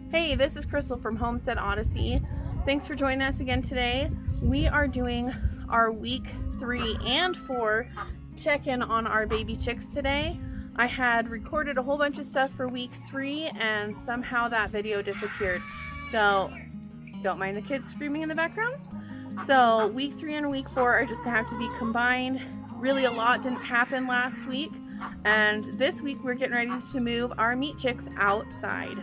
Hey, this is Crystal from Homestead Odyssey. Thanks for joining us again today. We are doing our week 3 and 4 check-in on our baby chicks today. I had recorded a whole bunch of stuff for week 3 and somehow that video disappeared. So don't mind the kids screaming in the background. So week 3 and week 4 are just gonna have to be combined. Really a lot didn't happen last week. And this week we're getting ready to move our meat chicks outside.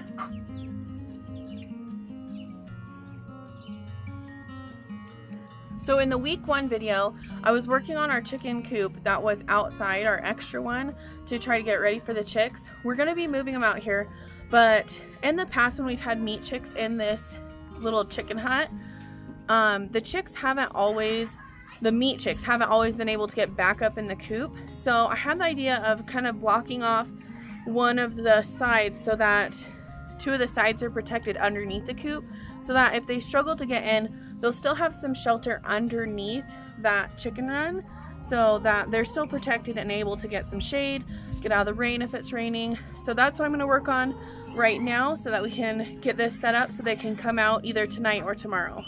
So in the week 1 video, I was working on our chicken coop that was outside, our extra one, to try to get it ready for the chicks. We're gonna be moving them out here, but in the past when we've had meat chicks in this little chicken hut, the meat chicks haven't always been able to get back up in the coop. So I had the idea of kind of blocking off one of the sides so that 2 of the sides are protected underneath the coop, so that if they struggle to get in, they'll still have some shelter underneath that chicken run so that they're still protected and able to get some shade, get out of the rain if it's raining. So that's what I'm going to work on right now so that we can get this set up so they can come out either tonight or tomorrow.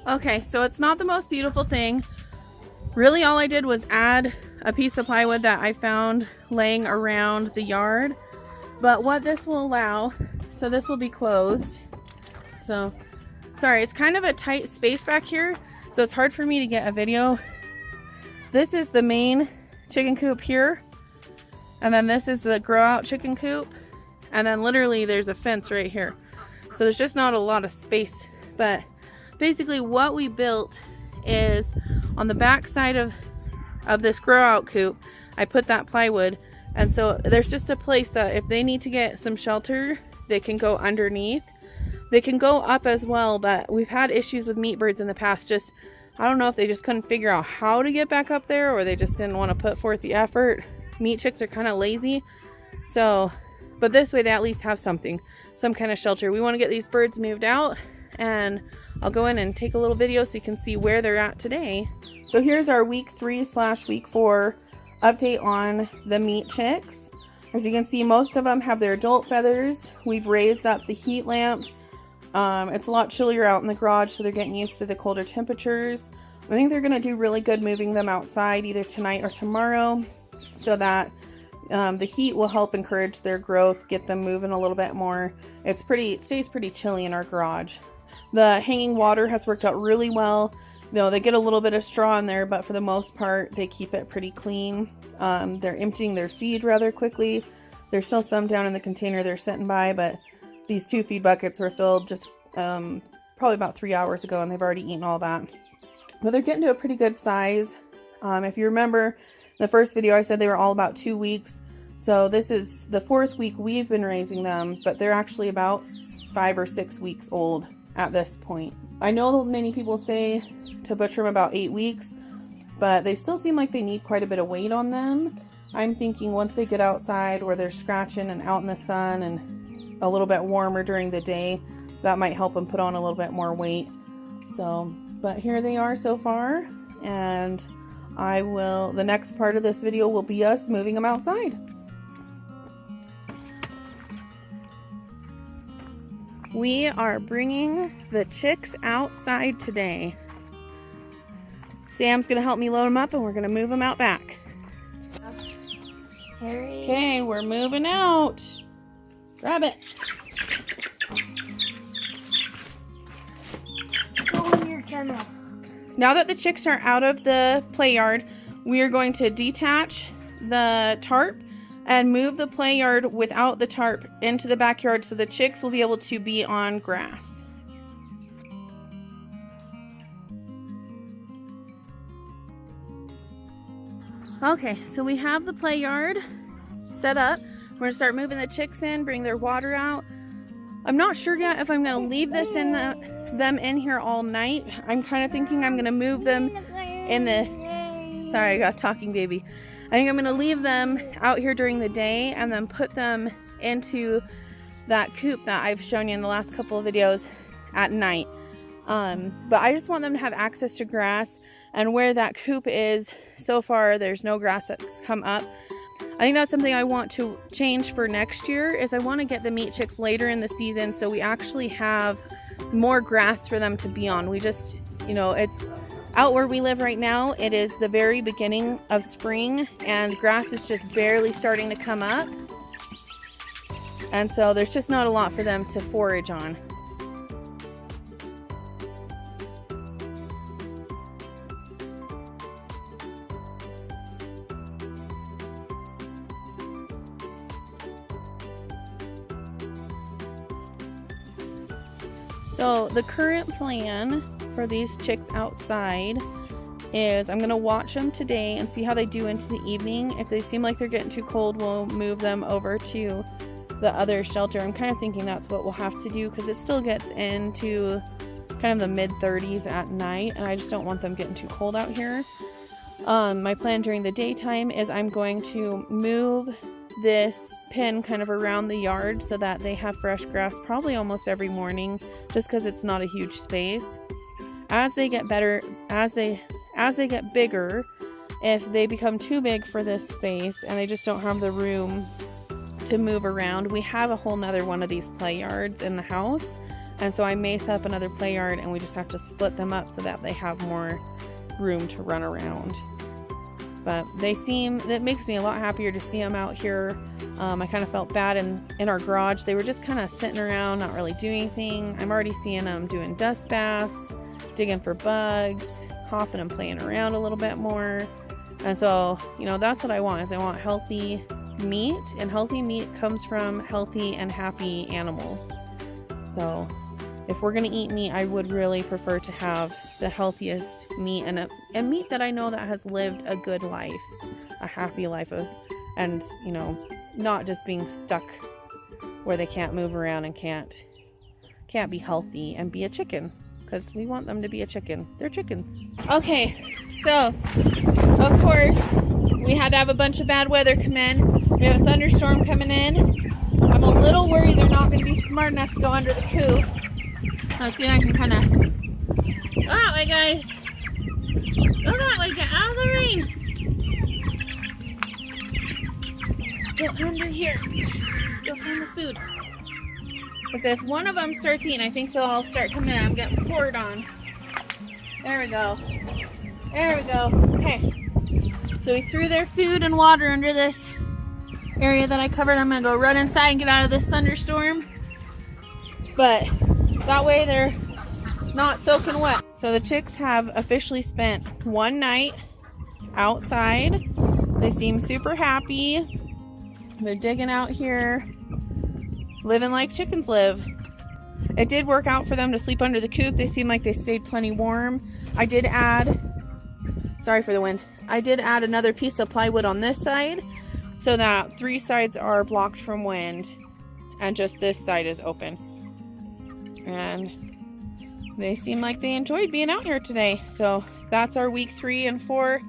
Okay, so it's not the most beautiful thing. Really all I did was add a piece of plywood that I found laying around the yard. But what this will allow, so this will be closed. So, sorry, it's kind of a tight space back here, so it's hard for me to get a video. This is the main chicken coop here. And then this is the grow out chicken coop. And then literally there's a fence right here. So there's just not a lot of space, but basically what we built is on the back side of this grow out coop, I put that plywood, and so there's just a place that if they need to get some shelter, they can go underneath. They can go up as well, but we've had issues with meat birds in the past. Just, I don't know if they just couldn't figure out how to get back up there, or they just didn't want to put forth the effort. Meat chicks are kind of lazy. So, but this way they at least have something, some kind of shelter. We want to get these birds moved out, and I'll go in and take a little video so you can see where they're at today. So here's our week 3/week 4 update on the meat chicks. As you can see, most of them have their adult feathers. We've raised up the heat lamp. It's a lot chillier out in the garage, so they're getting used to the colder temperatures. I think they're gonna do really good moving them outside either tonight or tomorrow, so that the heat will help encourage their growth, get them moving a little bit more. It stays pretty chilly in our garage. The hanging water has worked out really well. Though they get a little bit of straw in there, but for the most part they keep it pretty clean. They're emptying their feed rather quickly. There's still some down in the container they're sitting by, but these 2 feed buckets were filled just probably about 3 hours ago, and they've already eaten all that. But they're getting to a pretty good size. If you remember in the first video, I said they were all about 2 weeks. So this is the 4th week we've been raising them, but they're actually about 5 or 6 weeks old at this point. I know many people say to butcher them about 8 weeks, but they still seem like they need quite a bit of weight on them. I'm thinking once they get outside where they're scratching and out in the sun and a little bit warmer during the day, that might help them put on a little bit more weight. So, but here they are so far, and the next part of this video will be us moving them outside. We are bringing the chicks outside today. Sam's gonna help me load them up, and we're gonna move them out back. Okay, we're moving out. Grab it. Go in your kennel. Now that the chicks are out of the play yard, we are going to detach the tarp and move the play yard without the tarp into the backyard so the chicks will be able to be on grass. Okay, so we have the play yard set up. We're gonna start moving the chicks in, bring their water out. I'm not sure yet if I'm gonna leave this in them in here all night. I'm kind of thinking I'm gonna move them in the, sorry, I got talking baby. I think I'm gonna leave them out here during the day and then put them into that coop that I've shown you in the last couple of videos at night. But I just want them to have access to grass, and where that coop is, so far there's no grass that's come up. I think that's something I want to change for next year, is I want to get the meat chicks later in the season so we actually have more grass for them to be on. We just, you know, it's out where we live right now, it is the very beginning of spring and grass is just barely starting to come up. And so there's just not a lot for them to forage on. So the current plan for these chicks outside is I'm gonna watch them today and see how they do into the evening. If they seem like they're getting too cold, we'll move them over to the other shelter. I'm kind of thinking that's what we'll have to do because it still gets into kind of the mid-30s at night and I just don't want them getting too cold out here. My plan during the daytime is I'm going to move this pen kind of around the yard so that they have fresh grass probably almost every morning, just because it's not a huge space. As they get better, as they get bigger, if they become too big for this space and they just don't have the room to move around, we have a whole nother one of these play yards in the house, and so I may set up another play yard and we just have to split them up so that they have more room to run around. But that makes me a lot happier to see them out here. I kind of felt bad in our garage. They were just kind of sitting around, not really doing anything. I'm already seeing them doing dust baths, digging for bugs, hopping and playing around a little bit more. And so, you know, that's what I want, is I want healthy meat, and healthy meat comes from healthy and happy animals. So if we're gonna eat meat, I would really prefer to have the healthiest meat and meat that I know that has lived a good life, a happy life, and you know, not just being stuck where they can't move around and can't be healthy and be a chicken, because we want them to be a chicken. They're chickens. Okay, so of course we had to have a bunch of bad weather come in. We have a thunderstorm coming in. I'm a little worried they're not going to be smart enough to go under the coop. Let's see if I can kind of go that way, guys. Go that way, get out of the rain. Get under here. Go find the food. Because if one of them starts eating, I think they'll all start coming in. I'm getting poured on. There we go. There we go. Okay. So we threw their food and water under this area that I covered. I'm going to go run inside and get out of this thunderstorm. But that way they're not soaking wet. So the chicks have officially spent one night outside. They seem super happy. They're digging out here, living like chickens live. It did work out for them to sleep under the coop. They seem like they stayed plenty warm. I did add, sorry for the wind, I did add another piece of plywood on this side so that 3 sides are blocked from wind and just this side is open. And they seem like they enjoyed being out here today. So that's our week 3 and 4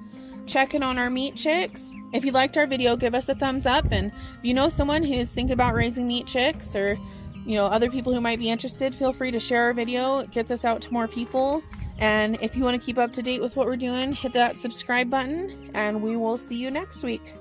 checking on our meat chicks. If you liked our video, give us a thumbs up, and if you know someone who's thinking about raising meat chicks, or you know, other people who might be interested, feel free to share our video. It gets us out to more people. And if you want to keep up to date with what we're doing, hit that subscribe button, and we will see you next week.